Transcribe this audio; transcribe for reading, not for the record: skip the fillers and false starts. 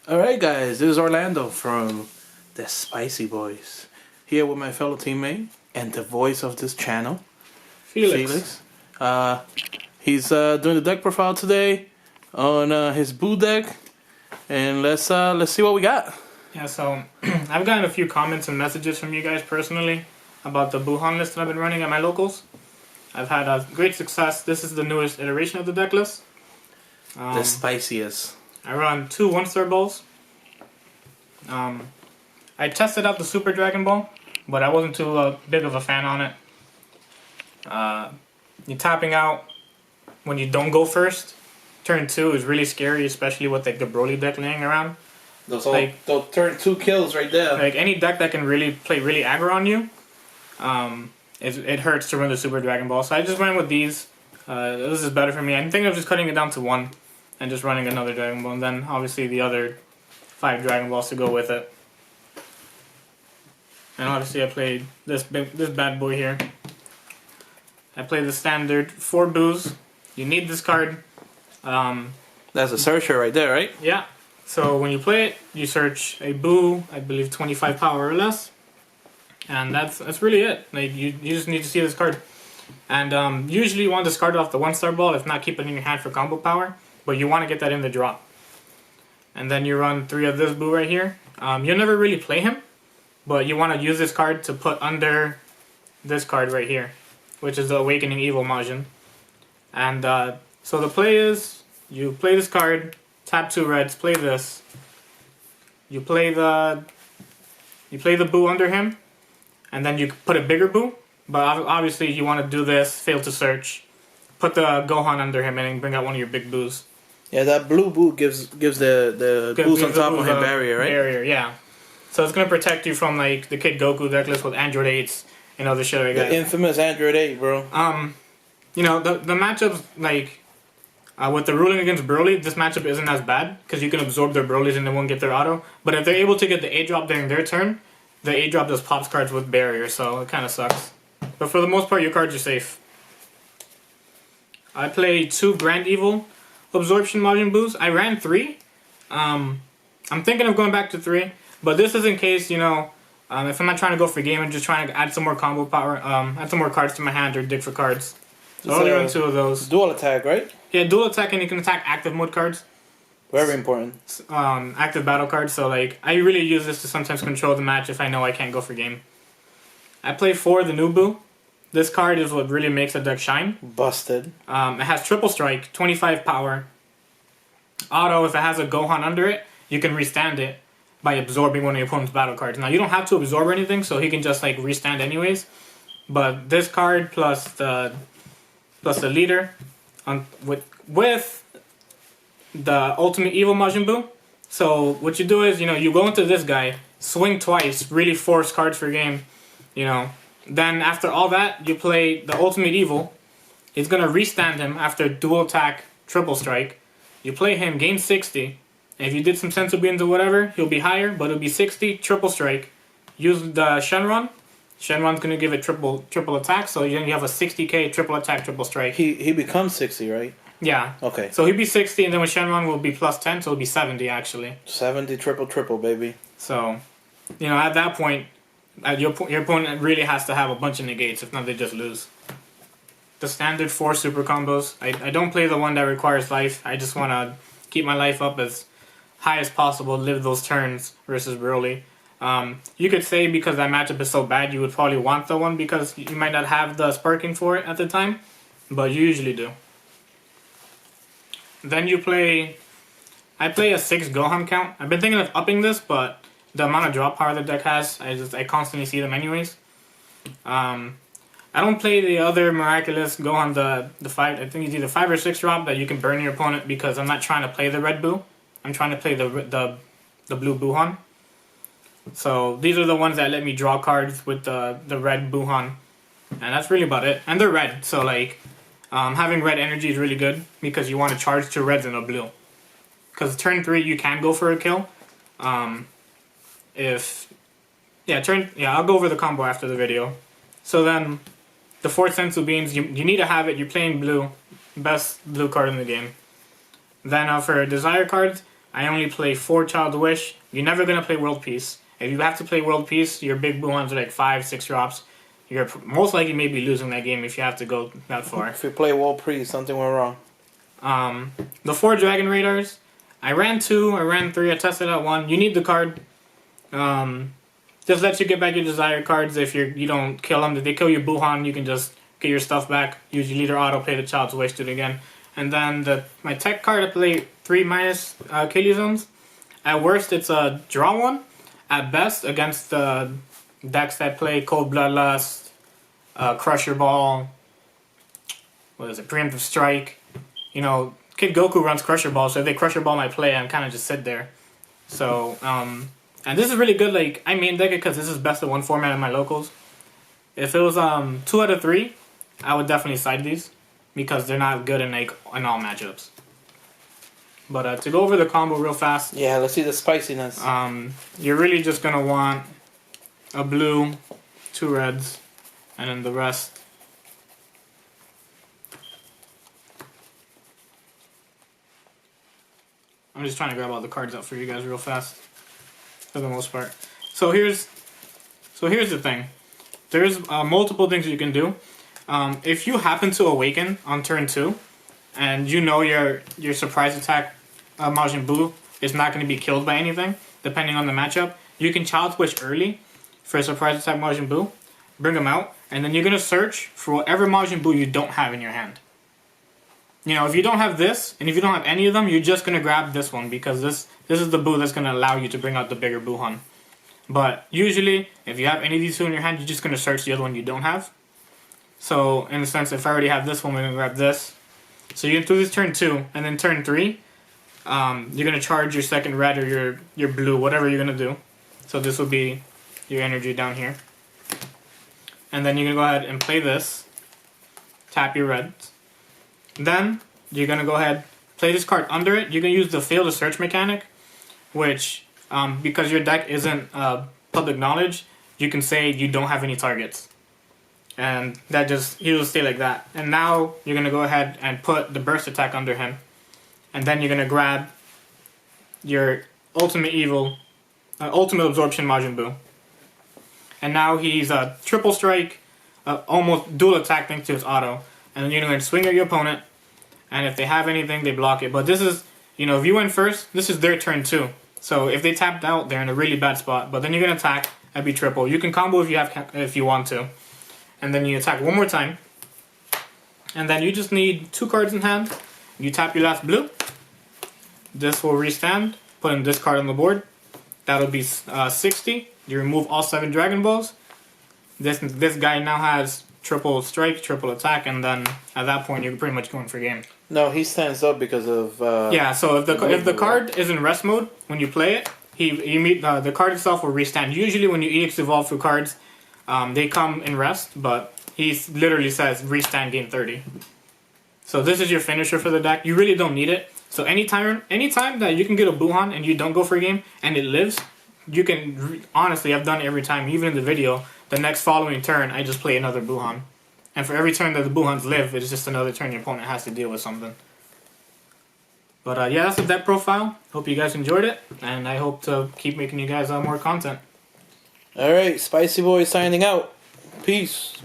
Alright guys, this is Orlando from the Spicy Boys. Here with my fellow teammate and the voice of this channel, Felix. He's doing the deck profile today on his Boo deck. And let's see what we got. Yeah, so I've gotten a few comments and messages from you guys personally about the Buuhan list that I've been running at my locals. I've had a great success. This is the newest iteration of the deck list. The spiciest. I run 2 1-star balls. I tested out the Super Dragon Ball, but I wasn't too big of a fan on it. You're tapping out when you don't go first. Turn 2 is really scary, especially with like the Broly deck laying around. Those turn 2 kills right there. Like any deck that can really play really aggro on you, it hurts to run the Super Dragon Ball. So I just went with these. This is better for me. I'm thinking of just cutting it down to 1 and just running another Dragon Ball, and then obviously the other 5 Dragon Balls to go with it. And obviously I played this bad boy here. I played the standard 4 Boos. You need this card. That's a searcher right there, right? Yeah. So when you play it, you search a Boo, I believe 25 power or less. And that's really it. Like you just need to see this card. And usually you want to discard it off the 1-star ball, if not keep it in your hand for combo power. But you want to get that in the drop. And then you run 3 of this Boo right here. You'll never really play him, but you want to use this card to put under this card right here, which is the Awakening Evil Majin. And so the play is, you play this card, tap 2 reds, play this. You play the Boo under him, and then you put a bigger Boo. But obviously you want to do this, fail to search, put the Gohan under him, and then bring out one of your big Boos. Yeah, that blue Boo gives the Boos on top of him barrier, right? Barrier, yeah. So it's gonna protect you from like the Kid Goku deck list with Android 8s and other shit like that. The infamous Android 8, bro. You know, the matchups, like, with the ruling against Broly, this matchup isn't as bad, because you can absorb their Brolys and they won't get their auto. But if they're able to get the A-drop during their turn, the A-drop does pops cards with barrier, so it kind of sucks. But for the most part, your cards are safe. I play 2 Grand Evil absorption Majin Boos. I ran 3. I'm thinking of going back to 3, but this is in case, you know, if I'm not trying to go for game and just trying to add some more combo power, add some more cards to my hand or dig for cards. So I only run 2 of those. Dual attack, right? Yeah, dual attack, and you can attack active mode cards. Very important. Active battle cards, so like I really use this to sometimes control the match if I know I can't go for game. I play 4 the new Boo. This card is what really makes a deck shine. Busted. It has triple strike, 25 power. Auto, if it has a Gohan under it, you can restand it by absorbing one of your opponent's battle cards. Now you don't have to absorb anything, so he can just like restand anyways. But this card plus the leader with the ultimate evil Majin Buu. So what you do is, you know, you go into this guy, swing twice, really force cards for game, you know. Then after all that, you play the ultimate evil. It's gonna restand him after dual attack, triple strike. You play him, gain 60. And if you did some sensu beans or whatever, he'll be higher, but it'll be 60, triple strike. Use the Shenron. Shenron's gonna give it triple attack, so then you have a 60k triple attack, triple strike. He becomes 60, right? Yeah. Okay. So he'll be 60, and then with Shenron will be plus 10, so it'll be 70 actually. 70 triple, baby. So, you know, at that point, your opponent really has to have a bunch of negates, if not they just lose. The standard 4 super combos. I don't play the one that requires life. I just want to keep my life up as high as possible, live those turns versus Broly. You could say because that matchup is so bad, you would probably want the one because you might not have the sparking for it at the time, but you usually do. Then you play... I play a 6 Gohan count. I've been thinking of upping this, but the amount of drop power the deck has, I constantly see them anyways. I don't play the other miraculous Gohan, the 5, I think it's either 5 or 6 drop that you can burn your opponent because I'm not trying to play the red Boo. I'm trying to play the blue Buuhan. So these are the ones that let me draw cards with the red Buuhan. And that's really about it. And they're red, so like having red energy is really good because you want to charge 2 reds and a blue. Because turn 3 you can go for a kill. I'll go over the combo after the video. So then, the 4 sensu beans, you need to have it. You're playing blue, best blue card in the game. Then for desire cards, I only play 4 Child's Wish. You're never gonna play World Peace. If you have to play World Peace, your big Buuhans are like 5-6 drops. You're most likely maybe losing that game if you have to go that far. If you play World Peace, something went wrong. The 4 Dragon Radars. I ran 2, I ran 3, I tested out 1. You need the card. Just lets you get back your desired cards if you don't kill them. If they kill your Buuhan, you can just get your stuff back. Use your leader auto, play the Child's Wish, do it again. And then my tech card, I play 3 minus Achilles zones. At worst, it's a draw 1. At best, against the decks that play Cold Bloodlust, Crusher Ball, Preemptive Strike. You know, Kid Goku runs Crusher Ball, so if they Crusher Ball my play, I'm kind of just sit there. So, and this is really good, like, I main deck it because this is best of 1 format in my locals. If it was 2 out of 3, I would definitely side these because they're not good in all matchups. But to go over the combo real fast. Yeah, let's see the spiciness. You're really just going to want a blue, 2 reds, and then the rest. I'm just trying to grab all the cards out for you guys real fast, for the most part. So here's the thing. There's multiple things you can do. If you happen to awaken on turn 2, and you know your surprise attack Majin Buu is not going to be killed by anything, depending on the matchup, you can Child's Wish early for a surprise attack Majin Buu, bring him out, and then you're going to search for whatever Majin Buu you don't have in your hand. You know, if you don't have this, and if you don't have any of them, you're just going to grab this one, because this is the Buu that's going to allow you to bring out the bigger Buuhan. But usually, if you have any of these 2 in your hand, you're just going to search the other one you don't have. So, in a sense, if I already have this one, we're going to grab this. So you can do this turn 2, and then turn 3, you're going to charge your second red or your blue, whatever you're going to do. So this will be your energy down here. And then you're going to go ahead and play this. Tap your reds. Then, you're going to go ahead, play this card under it. You can use the fail to search mechanic, which, because your deck isn't public knowledge, you can say you don't have any targets. And that he'll stay like that. And now, you're going to go ahead and put the burst attack under him. And then you're going to grab your ultimate absorption Majin Buu. And now he's a triple strike, almost dual attack thanks to his auto. And then you're going to swing at your opponent. And if they have anything, they block it. But this is, you know, if you went first, this is their turn too. So if they tapped out, they're in a really bad spot. But then you're going to attack, that'd be triple. You can combo if you want to. And then you attack one more time. And then you just need 2 cards in hand. You tap your last blue. This will restand. Putting this card on the board. That'll be 60. You remove all 7 Dragon Balls. This guy now has triple strike, triple attack, and then at that point you're pretty much going for game. No, he stands up because of... yeah, so if the card is in rest mode, when you play it, the card itself will restand. Usually when you EX evolve through cards, they come in rest, but he literally says restand game 30. So this is your finisher for the deck. You really don't need it. So anytime that you can get a Buuhan and you don't go for a game and it lives, you can, honestly, I've done it every time, even in the video, the next following turn, I just play another Buuhan. And for every turn that the Buuhans live, it's just another turn your opponent has to deal with something. But yeah, that's the deck profile. Hope you guys enjoyed it, and I hope to keep making you guys more content. Alright, Spicy Boy signing out. Peace.